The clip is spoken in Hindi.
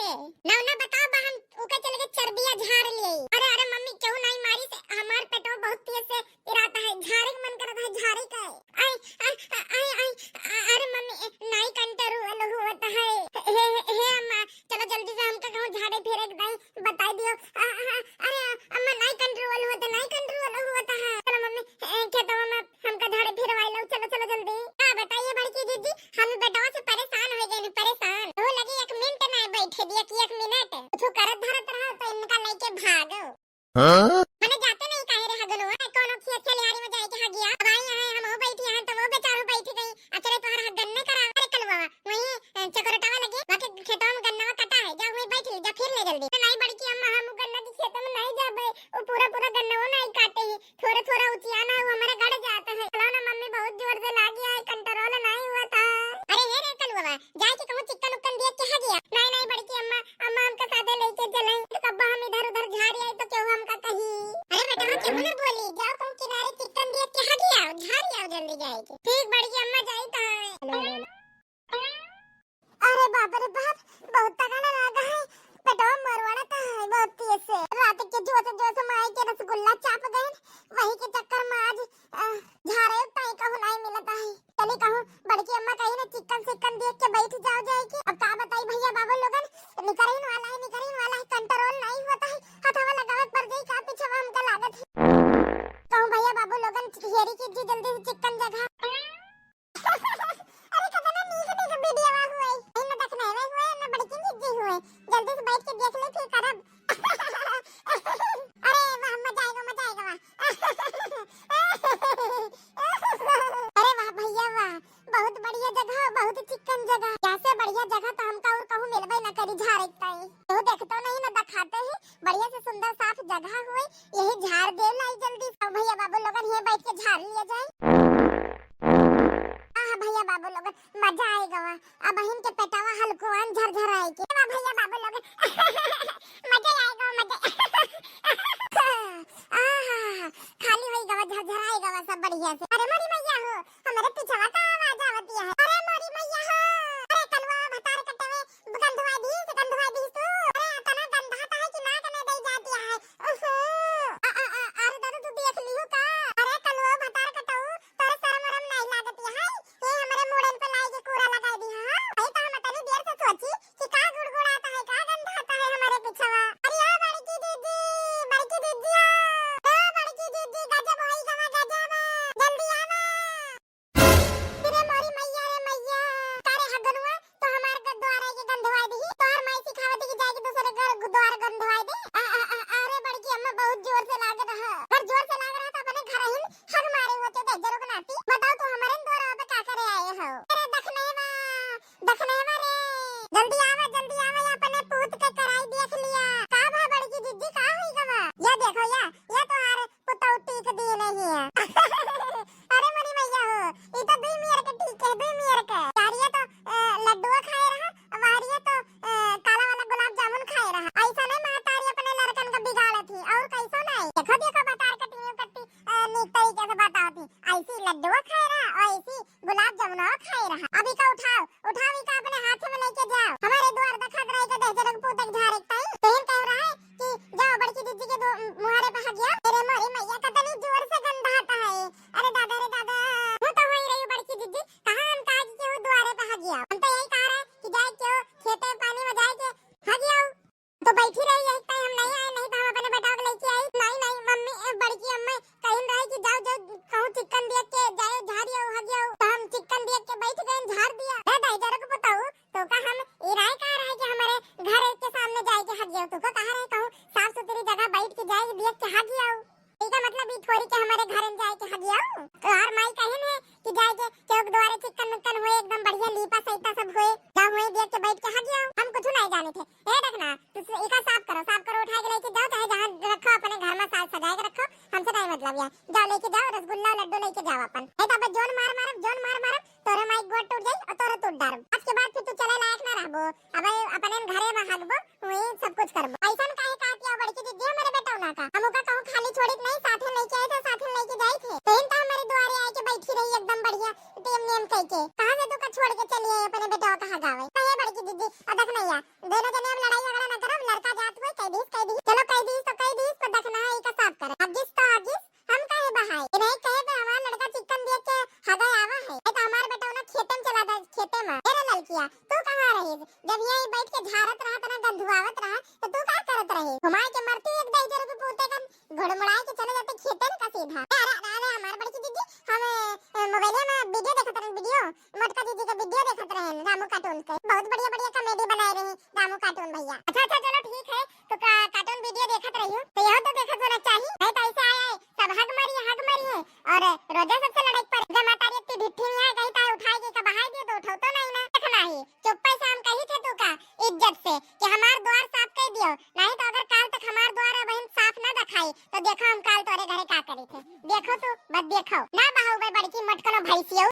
ना ना बताओ बा हम ऊके चले के चर्बिया झाड़ लिए। अरे अरे मम्मी क्यों नहीं मारी से हमार पेटवा बहुत तेज से इराता है, झाड़े के मन करता है, झाड़े का आई आई आई अरे मम्मी नहीं कंट्रोल होता है। हे अम्मा चलो जल्दी से हमका कहूं झाड़े फेरे के बता दियो। अरे अम्मा नहीं कंट्रोल होता, नहीं कंट्रोल होता है। चलो मम्मी खेतवा में हमका झाड़े फेरवाई लो, चलो चलो जल्दी। हां बताइए बड़की दीदी, हम बेटवा से परेशान हो गए, परेशान हो लगी। 1 मिनट नहीं बैठे दिया कि 1 मिनट कुछ करत धरत रहो तो इनका लेके भागो। हां मैंने जाते नहीं काहे रे हगलो है, कोनो खेत खलियारी में जाए के हगिया। अब आई है हम हो बैठी हैं तो वो बेचारो बैठी गई। अचरे तोहर हगन नहीं करा। अरे कलवा वही चकरटावा लगे बाकी खेतवा में गन्ना कटा है, जा वही बैठ जा फिर ले जल्दी। नहीं बड़की अम्मा हम गन्ना के खेत में नहीं जाबे, वो पूरा पूरा गन्ना वो नहीं काटे ही, थोड़ा थोड़ा उचियाना वो हमारे गड़ जाता है। चलो ना मम्मी बहुत जोर से लागी है, कंट्रोल नहीं हुआ था। अरे हे रे कलवा जाए के कहूं चिकन उकन दिए के हगिया। नहीं नहीं बड़की अम्मा अम्मा हमका साथे लेके चले, कब हम इधर उधर झाड़ी आई तो क्यों हमका कही। अरे बेटा हम क्यों ना बोली, जाओ कहूं किनारे चिकन दिए के हगिया झाड़ी आओ जल्दी जाएगी। ठीक बड़की अम्मा जाई ता। अरे बाप रे बाप बहुत तगड़ा लगा है, पेटवा मरवाड़ा था बहुत तेज से। रात के जो माई के रसगुल्ला चाप गए, वही के चक्कर में आज झारे ताई कहूं नहीं मिलता है। चली कहूं बड़की अम्मा कही ना चिकन सिकन देख के बैठ जाओ जाएगी। अब का बताई भैया बाबू लोगन निकरिन वाला है, कंट्रोल नहीं होता है, हथवा लगावत पर गई का पीछे हमका लागत है। कहूं भैया बाबू लोगन हेरी की जी जल्दी से चिकन जगह। अरे कतना नीक नीक वीडियो हुए इन देखने में हुए ना बड़की जी हुए, जल्दी से बैठ के देख ले फिर करब। अरे वाह मजा आएगा वाह। अरे वाह भैया वाह बहुत बढ़िया जगह, बहुत चिकन जगह। जैसे बढ़िया जगह तो हमका और कहूं मिलबे ना करी झाड़ ताई तो देखतो नहीं ना दिखाते हैं। बढ़िया से सुंदर साफ जगह हुए यही झाड़ दे लाई जल्दी। अब भैया बाबू लोगन ये बैठ के झाड़ लिए जाए। भैया बाबू लोगन मजा आएगा वाह। अब बहन के पेटावा हलकुआन झरझर आएगी भैया बाबू लोगन। मजा आएगा मजा। खाली होई गवा झरझर आएगा वाह सब बढ़िया से। अरे मोरी मैया हो हमारे पीछे का आवाज आवती है। अरे मोरी मैया हो अरे कलवा भतार कटे में गंधवा दी तू। अरे तना गंधाता है कि ना कने दे जाती है। अरे दादू तू देख ली हो का। अरे कलवा भतार कटऊ तोरे शर्म नहीं लागती है, ये हमारे मुड़न पे लाई के कूड़ा लगा दी है। भाई तो हम इतनी देर से सोची कि का गुड़गुड़ाता है, का गंधाता है हमारे पीछवा। अरे आ बड़की दीदी गजब होई गवा गजब, जल्दी आवा। तेरे मोरी मैया रे मैया तारे हगनुआ तो हमार के द्वार के गंधवाई दी। तोहर माई सिखावत की जाके दूसरे घर द्वार गंधवाई दे। अरे बड़की अम्मा बहुत जोर से लाग रहा, और जोर से लाग रहा तो अपने घर ही हग मारे होते थे जरूर नाती। बताओ तू हमारे द्वार पे का करे आए हो। अरे दखने वा रे जल्दी आवा अपने पूत के कराई देख लिया। का भा बड़की दीदी का होई गवा। ये देखो या तोहार पुतौ टीक दी नहीं है। अरे मरी मैया हो ई तो 2 मियर के टीक है, 2 मियर के। यारिया तो लड्डुआ खाए रहा, वारिया तो काला वाला गुलाब जामुन खाए रहा। ऐसा नहीं महतारी अपने लड़कन का बिगाड़े थी और कैसो नहीं। देखो बतार कट्टी नीक तरीके से बताओ थी। ऐसी लड्डुआ खाए रहा और ऐसी गुलाब जामुन खाए रहा। अभी का उठाओ का अपने हाथ में लेके जाओ। हमारे द्वार दखत रहे के देख जरक पूतक झारे ताई तोहन कह रहा है कि जाओ बड़की दीदी के मुहारे पे हगिया। तेरे मोरी मैया कतनी जोर से गंधाता है। अरे दादा वो तो वही रही बड़की दीदी, कहां हम कहा कि वो द्वारे पे हगिया। हम तो यही कह रहे कि जाए क्यों खेते पानी में जाए के हगिया तो बैठी रही यही ताई। हम नहीं आए, नहीं तो हम अपने बेटा को लेके आई। नहीं मम्मी बड़की अम्मा कहिन रही कि जाओ कहूं चिकन देख के जाओ झाड़ियो हगियो तो हम चिकन देख के बैठ गए झाड़ दिया। दादा जरा को बताओ तो का हम इराय कह रहे कि हमारे घर के सामने जाए के हगियो तो का कह रहे कहूं साफ सुथरी जगह बैठ के जाए देख के हगियो। इसका मतलब ई थोड़ी के हमारे घर में जाए के हगियो। तो हर माई कहन है कि जाए के चौक द्वारे चिकन मिकन होए एकदम बढ़िया लीपा सहिता सब होए जाओ होए देख के बैठ के हगियो। हम कुछ नहीं जाने थे। ए देखना तू इका साफ करो उठा के लेके जाओ, चाहे जहां रखो अपने घर में साज सजा के रखो, हमसे नहीं मतलब है। जाओ लेके जाओ रसगुल्ला लड्डू लेके जाओ अपन। ए तब जोन मार तोरे माई गोट टूट जाई और तोरे टूट डारो। आज के बाद फिर तू चले लायक ना रहबो। अब अपने घरे में हगबो वही सब कुछ करबो। ऐसा काहे काटिया बड़की दीदी हमारे बेटा ना का हमका कहूं खाली छोड़ी नहीं साथे लेके आए तो साथे लेके जाई थे। तो इन तो हमारे द्वारे आए के बैठी रही एकदम बढ़िया टीम नेम कह के। कहां से तू का छोड़ के चली आई अपने बेटा का हगावे। कहे बड़की दीदी देख नैया दोनों जने अब लड़ाई झगड़ा ना करो, लड़का जात हुए कह दीस चलो कह दीस को देखना है का साफ करे हगिस तो हगिस हम काहे बहाई ये नहीं कहे कि हमारा लड़का चिकन देख के हगाई आवा है तो हमार बेटा ना खेते में चला था खेते में तेरे लड़किया तू कहां रही जब यही बैठ के झाड़त रहा तना गंधुआवत रहा तो तू का करत रही घुमाए के मरती एक दई जरे भी पूते का घड़मुड़ाए के चले जाते खेते में का सीधा अरे हमार बड़की दीदी हम मोबाइल में वीडियो देखत रहे वीडियो मोटका दीदी का वीडियो देखत रहे रामू कार्टून के बहुत बढ़िया बढ़िया कॉमेडी बनाए रहे रामू कार्टून भैया अच्छा चलो ठीक है तो कार्टून वीडियो देखत रही हूं तो यह तो देखत होना चाहिए नहीं तो ऐसे आए सब हग मारी है और रोजा सबसे लड़ाई पर जमा तारी इतनी ढिट्ठी नहीं है कहीं ता उठाए के बहाई दे तो उठाओ तो नहीं ना देखना ही चुप्पे से हम कही थे तू का इज्जत से कि हमार द्वार साफ कर दियो नहीं तो अगर काल तक हमार द्वार बहन साफ ना दिखाई तो देखो हम काल तोरे घरे का करी थे देखो तू बस देखो ना बहाऊ बड़की मटकनो भैंसियो